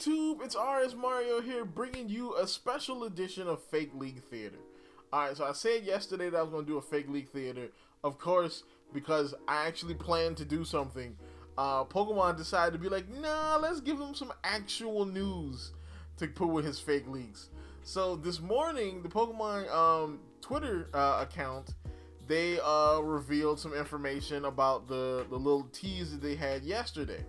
YouTube? It's RSMario here, bringing you a special edition of Fake League Theater. Alright, so I said yesterday that I was going to do a Fake League Theater. Of course, because I actually planned to do something, Pokemon decided to be like, nah, let's give him some actual news to put with his fake leaks. So this morning, the Pokemon Twitter account, they revealed some information about the little tease that they had yesterday.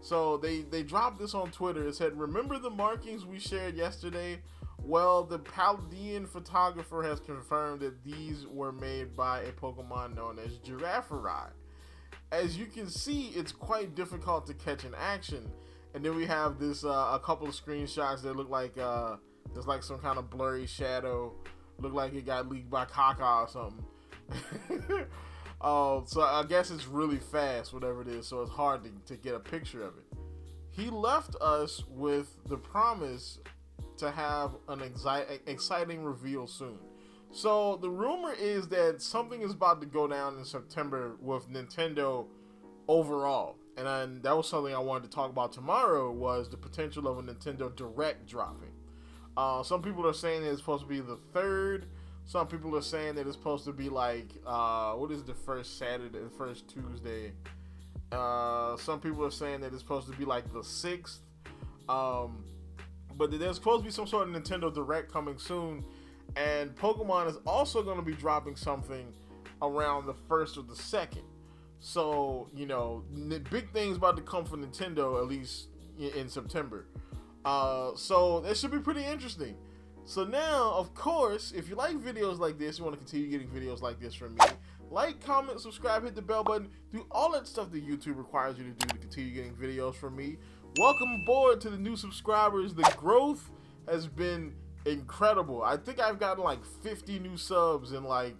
So they dropped this on Twitter. It said, remember the markings we shared yesterday? Well, the Paldean photographer has confirmed that these were made by a Pokemon known as Girafarai. As you can see, it's quite difficult to catch in action. And then we have this a couple of screenshots that look like there's like some kind of blurry shadow. Look like it got leaked by Kaka or something. So I guess it's really fast, whatever it is, so it's hard to get a picture of it. He left us with the promise to have an exciting reveal soon. So the rumor is that something is about to go down in September with Nintendo overall. And that was something I wanted to talk about tomorrow, was the potential of a Nintendo Direct dropping. Some people are saying that it's supposed to be the 3rd. Some people are saying that it's supposed to be like, what is the first Saturday, the first Tuesday? Some people are saying that it's supposed to be like the 6th. But there's supposed to be some sort of Nintendo Direct coming soon. And Pokemon is also going to be dropping something around the 1st or the 2nd. So, you know, big things about to come for Nintendo, at least in September. So that should be pretty interesting. So now, of course, if you like videos like this, you want to continue getting videos like this from me, like, comment, subscribe, hit the bell button, do all that stuff that YouTube requires you to do to continue getting videos from me. Welcome aboard to the new subscribers. The growth has been incredible. I think I've gotten like 50 new subs in like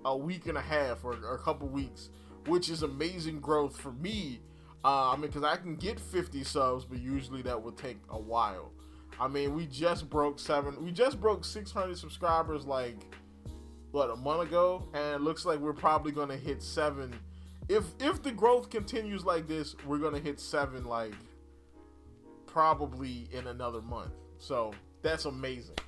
a week and a half or a couple weeks, which is amazing growth for me. I mean, because I can get 50 subs, but usually that would take a while. I mean, we just broke 600 subscribers like, what, a month ago? And it looks like we're probably going to hit 7. If the growth continues like this, we're going to hit 7 like probably in another month. So that's amazing.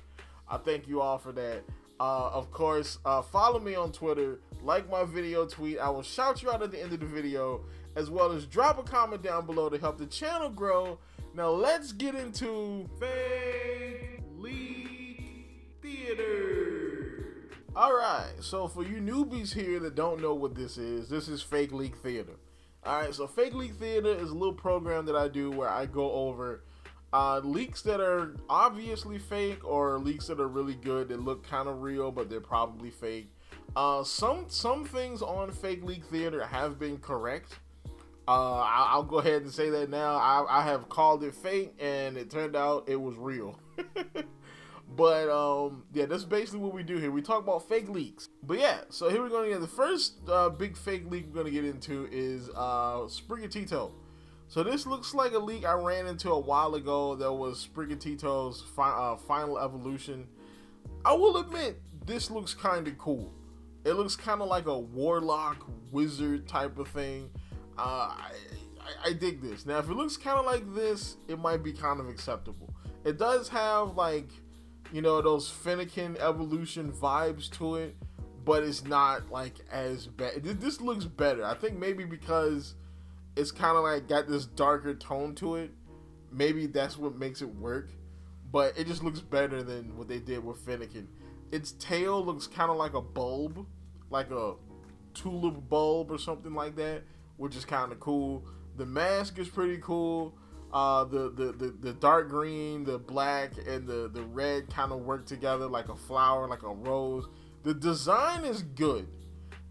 I thank you all for that. Of course, follow me on Twitter, like my video tweet. I will shout you out at the end of the video, as well as drop a comment down below to help the channel grow. Now let's get into Fake League Theater. Alright, so for you newbies here that don't know what this is Fake League Theater. Alright, so Fake League Theater is a little program that I do where I go over leaks that are obviously fake, or leaks that are really good that look kind of real but they're probably fake. Some things on Fake League Theater have been correct. I'll go ahead and say that now. I have called it fake, and it turned out it was real. But yeah, that's basically what we do here. We talk about fake leaks. But yeah, so here we're going to get the first big fake leak we're going to get into is Sprigatito. So this looks like a leak I ran into a while ago. That was Sprigatito's final evolution. I will admit, this looks kind of cool. It looks kind of like a warlock wizard type of thing. I dig this. Now, if it looks kind of like this, it might be kind of acceptable. It does have, like, you know, those Finnegan evolution vibes to it, but it's not like as bad. This looks better. I think maybe because it's kind of like got this darker tone to it. Maybe that's what makes it work. But it just looks better than what they did with Finnegan. Its tail looks kind of like a bulb, like a tulip bulb or something like that, which is kind of cool. The mask is pretty cool. The dark green, the black, and the red kind of work together like a flower, like a rose. The design is good.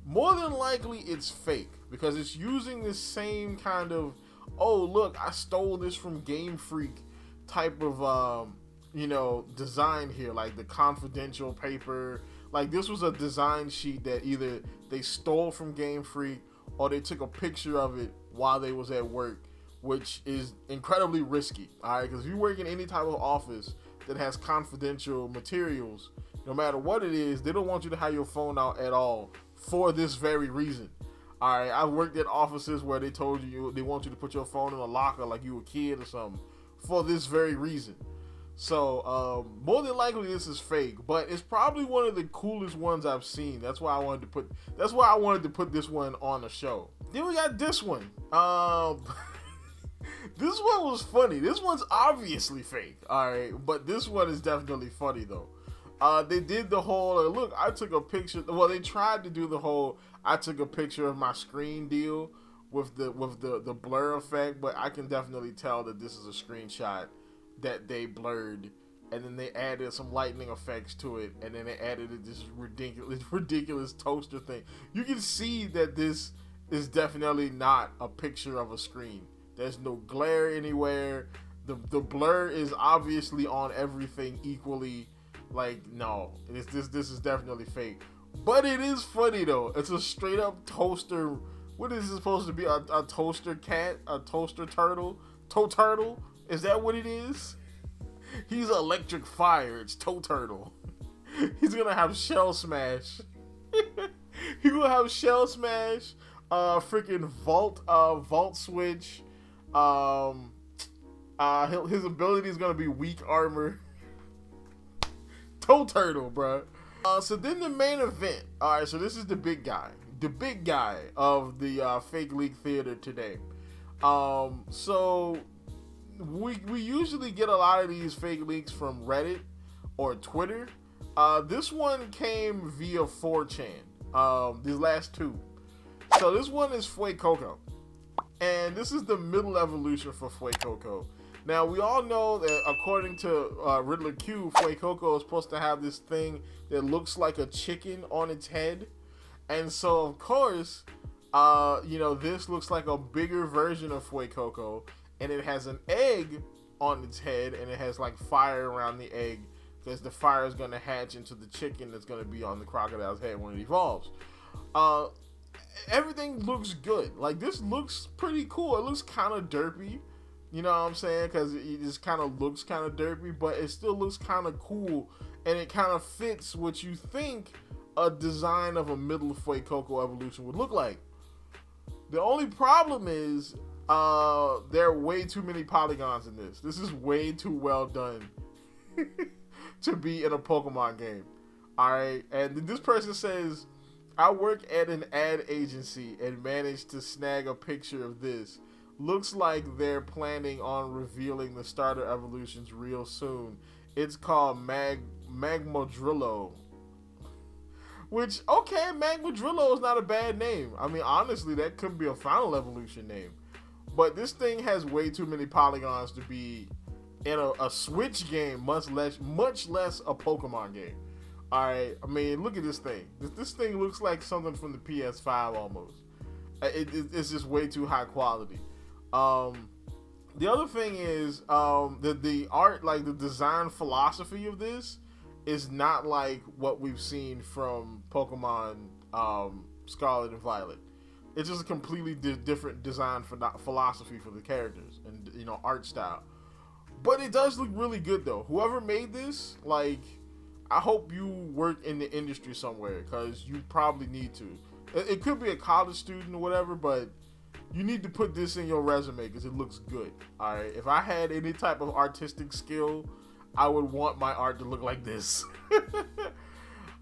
More than likely, it's fake because it's using the same kind of, oh look, I stole this from Game Freak type of you know, design here, like the confidential paper. Like, this was a design sheet that either they stole from Game Freak or they took a picture of it while they was at work, which is incredibly risky. All right, because if you work in any type of office that has confidential materials, no matter what it is, they don't want you to have your phone out at all for this very reason. All right, I've worked at offices where they told you they want you to put your phone in a locker like you a kid or something, for this very reason. So more than likely this is fake, but it's probably one of the coolest ones I've seen. That's why I wanted to put this one on the show. Then we got this one. This one was funny. This one's obviously fake, all right, but this one is definitely funny though. They did the whole look. I took a picture. Well, they tried to do the whole I took a picture of my screen deal with the blur effect, but I can definitely tell that this is a screenshot that they blurred, and then they added some lightning effects to it, and then they added this ridiculous toaster thing. You can see that this is definitely not a picture of a screen. There's no glare anywhere. The blur is obviously on everything equally. Like, no, this is definitely fake. But it is funny though. It's a straight up toaster. What is it supposed to be? A toaster cat? A toaster turtle? Toturtle? Is that what it is? He's electric fire. It's Toturtle. He's gonna have shell smash. He will have shell smash. Freaking vault switch. His ability is gonna be weak armor. Toturtle, bro. So then the main event. All right, so this is the big guy of the fake leak theater today. So we usually get a lot of these fake leaks from Reddit or Twitter. This one came via 4chan. These last two. So this one is Fuecoco, and this is the middle evolution for Fuecoco. Now, we all know that according to Riddler Q, Fuecoco is supposed to have this thing that looks like a chicken on its head. And so, of course, this looks like a bigger version of Fuecoco. And it has an egg on its head, and it has like fire around the egg, because the fire is going to hatch into the chicken that's going to be on the crocodile's head when it evolves. Everything looks good. Like, this looks pretty cool. It looks kind of derpy. You know what I'm saying? Because it just kind of looks kind of derpy, but it still looks kind of cool, and it kind of fits what you think a design of a middle Fuecoco evolution would look like. The only problem is there are way too many polygons in this. This is way too well done to be in a Pokemon game. All right, and this person says, I work at an ad agency and managed to snag a picture of this. Looks like they're planning on revealing the starter evolutions real soon. It's called Magmodrilo. Which, okay, Magmodrilo is not a bad name. I mean, honestly, that could be a final evolution name. But this thing has way too many polygons to be in a Switch game, much less a Pokemon game. Alright, I mean, look at this thing. This thing looks like something from the PS5 almost. It's just way too high quality. The other thing is the art, like the design philosophy of this is not like what we've seen from Pokemon Scarlet and Violet. It's just a completely different design philosophy for the characters and art style. But it does look really good though. Whoever made this, like, I hope you work in the industry somewhere, because you probably need to. It could be a college student or whatever, but you need to put this in your resume because it looks good. All right. If I had any type of artistic skill, I would want my art to look like this.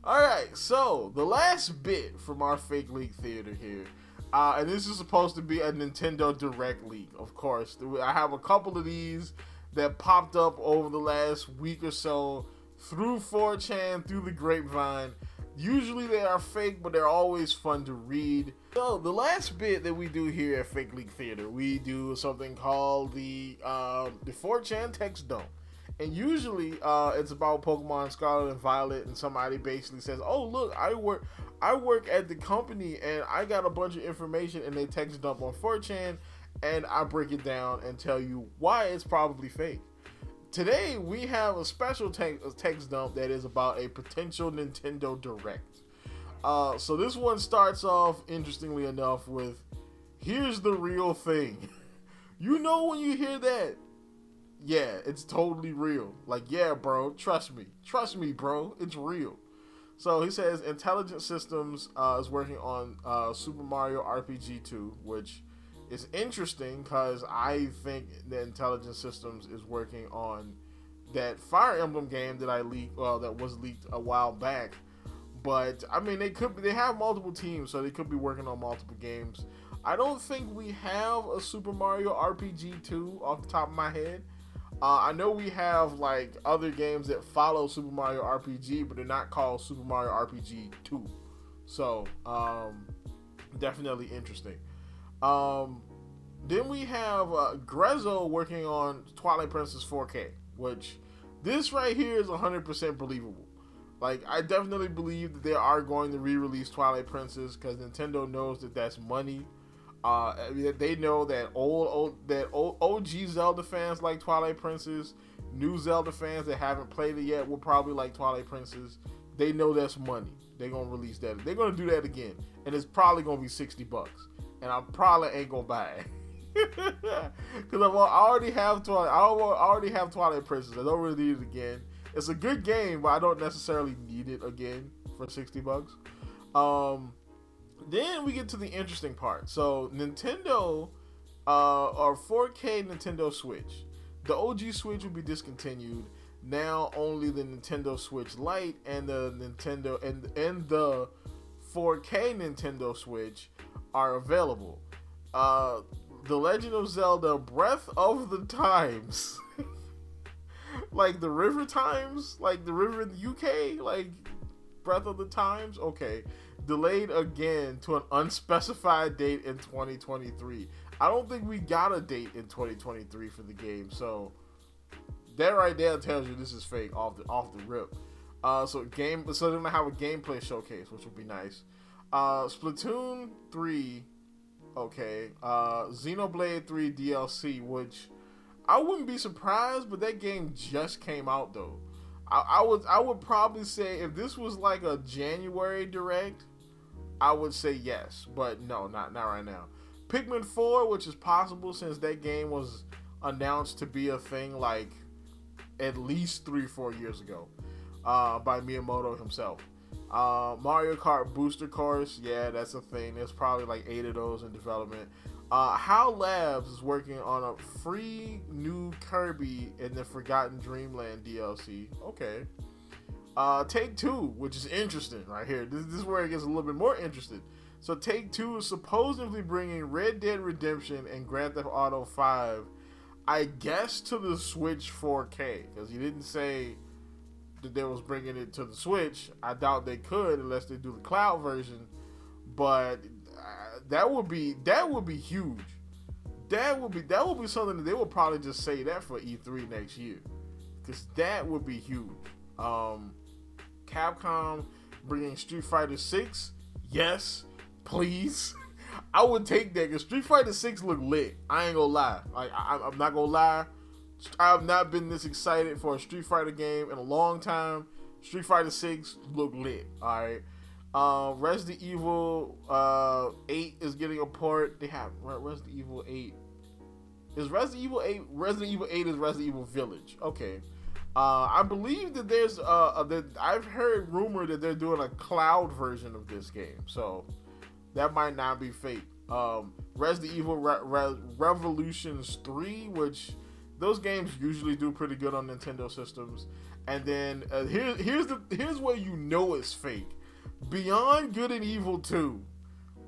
All right. So the last bit from our fake leak theater here, and this is supposed to be a Nintendo Direct leak, of course. I have a couple of these that popped up over the last week or so through 4chan, through the grapevine. Usually they are fake, but they're always fun to read. So the last bit that we do here at Fake Leak Theater, we do something called the 4chan text dump. And usually it's about Pokemon Scarlet and Violet, and somebody basically says, oh look, I work at the company and I got a bunch of information, and they text dump on 4chan, and I break it down and tell you why it's probably fake. Today, we have a special text dump that is about a potential Nintendo Direct. So this one starts off, interestingly enough, with, here's the real thing. You know when you hear that? Yeah, it's totally real. Like, yeah, bro, trust me. Trust me, bro, it's real. So he says, Intelligent Systems is working on Super Mario RPG 2, which It's interesting because I think the Intelligent Systems is working on that Fire Emblem game that that was leaked a while back. But I mean, they have multiple teams, so they could be working on multiple games. I don't think we have a Super Mario RPG 2 off the top of my head. I know we have like other games that follow Super Mario RPG, but they're not called Super Mario RPG 2. So definitely interesting. Then we have Grezzo working on Twilight Princess 4K, which this right here is 100% believable. Like, I definitely believe that they are going to re-release Twilight Princess because Nintendo knows that that's money. They know that OG Zelda fans like Twilight Princess. New Zelda fans that haven't played it yet will probably like Twilight Princess. They know that's money. They're gonna release that. They're gonna do that again, and it's probably gonna be $60. And I probably ain't gonna buy it because I already have Twilight Princess. I don't really need it again. It's a good game, but I don't necessarily need it again for $60. Then we get to the interesting part. So Nintendo, or 4K Nintendo Switch. The OG Switch will be discontinued. Now only the Nintendo Switch Lite and the Nintendo and the 4K Nintendo Switch are available. The Legend of Zelda Breath of the Times. Like the River Times, like the river in the UK, like Breath of the Times. Okay, delayed again to an unspecified date in 2023. I don't think we got a date in 2023 for the game, so that right there tells you this is fake off the rip. So they're gonna have a gameplay showcase, which would be nice. Splatoon 3, okay. Xenoblade 3 DLC, which I wouldn't be surprised, but that game just came out though. I would probably say if this was like a January direct, I would say yes, but no, not right now. Pikmin 4, which is possible since that game was announced to be a thing like at least 3-4 years ago, by Miyamoto himself. Mario Kart Booster Course, yeah, that's a thing. There's probably like 8 of those in development. HAL Labs is working on a free new Kirby in the Forgotten Dreamland DLC. Okay. Take-Two, which is interesting right here. This is where it gets a little bit more interesting. So Take-Two is supposedly bringing Red Dead Redemption and Grand Theft Auto 5, I guess, to the Switch 4K, because he didn't say that they was bringing it to the Switch. I doubt they could unless they do the cloud version, but that would be huge. That would be something that they would probably just say that for E3 next year, because that would be huge. Capcom bringing Street Fighter 6, yes, please. I would take that because Street Fighter 6 look lit. I ain't gonna lie. Like I'm not gonna lie. I have not been this excited for a Street Fighter game in a long time. Street Fighter 6 look lit. All right. Resident Evil 8 is getting a port. They have Resident Evil 8. Is Resident Evil 8? Resident Evil 8 is Resident Evil Village. Okay. I believe that there's I've heard rumor that they're doing a cloud version of this game, so that might not be fake. Resident Evil Revolutions 3, which those games usually do pretty good on Nintendo systems, and then here's where you know it's fake. Beyond Good and Evil 2.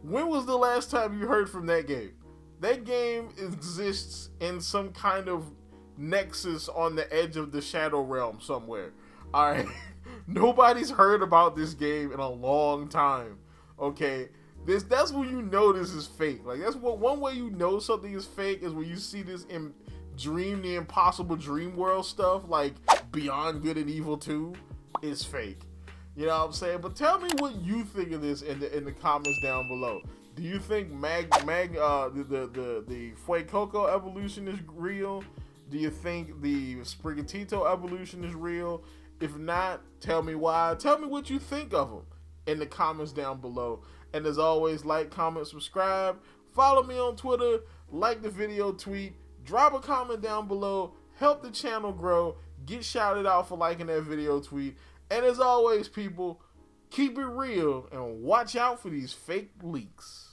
When was the last time you heard from that game? That game exists in some kind of nexus on the edge of the Shadow Realm somewhere. Alright. Nobody's heard about this game in a long time. Okay. That's when you know this is fake. Like, that's one way you know something is fake is when you see this in the Impossible Dream World stuff, like Beyond Good and Evil 2 is fake. You know what I'm saying? But tell me what you think of this in the comments down below. Do you think the Fuecoco evolution is real? Do you think the Sprigatito evolution is real? If not, tell me why. Tell me what you think of them in the comments down below. And as always, like, comment, subscribe. Follow me on Twitter. Like the video, tweet. Drop a comment down below. Help the channel grow. Get shouted out for liking that video, tweet. And as always, people, keep it real and watch out for these fake leaks.